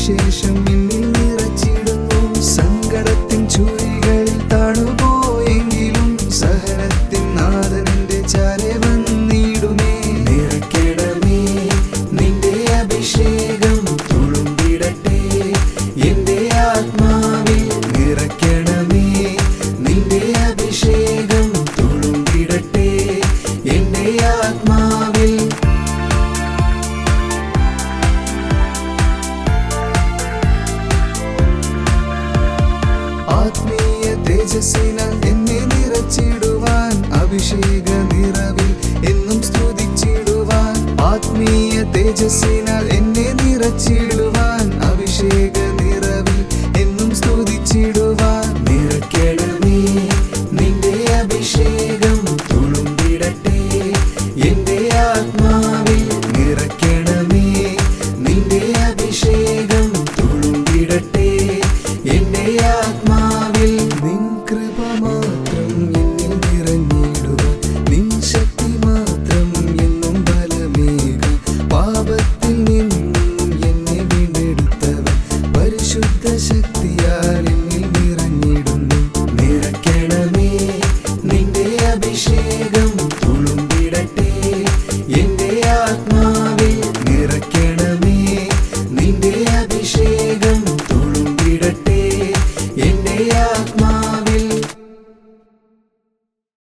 സുവിശേഷം എന്നിൽ നിറച്ചിടുന്നു. സങ്കടത്തിൻ ചുഴികളിൽ താണുപോയെങ്കിലും സഹനത്തിൻ നാഥന്റെ ചാരെ വന്നിടുമേ. നിറയ്ക്കണമേ നിന്റെ അഭിഷേകം തുളുമ്പിടട്ടെ എന്റെ ആത്മാവിൽ. നിറയ്ക്കണമേ നിന്റെ അഭിഷേകം തുളുമ്പിടട്ടെ എന്റെ ആത്മാവിൽ. ആത്മീയ തേജസ്സിനാൽ എന്നെ നിറച്ചിടുവാൻ അഭിഷേക നിറവിൽ എന്നും സ്തുതിച്ചിടുവാൻ. ആത്മീയ തേജസ്സിനാൽ എന്നെ നിറച്ചിടുവാൻ അഭിഷേക നിറവിൽ എന്നും സ്തുതിച്ചിടുവാൻ. നിറയ്ക്കണമേ നിന്റെ അഭിഷേകം തുളുമ്പിടട്ടെ എന്റെ ആത്മാവിൽ. നിറയ്ക്കണമേ നിന്റെ അഭിഷേകം തുളുമ്പിടട്ടെ എന്റെ ആത്മാവിൽ. നിൻ കൃപ മാത്രം എന്നിൽ നിറഞ്ഞിടുവാൻ, നിൻ ശക്തി മാത്രം എന്നും ബലമേകാൻ. പാപത്തിൽ നിന്നും എന്നെ വീണ്ടെടുത്തവൻ പരിശുദ്ധ ശക്തിയാൽ എന്നിൽ നിറഞ്ഞിടുന്നു. നിറയ്ക്കണമേ നിന്റെ അഭിഷേകം തുളുമ്പിടട്ടെ എന്റെ ആത്മാ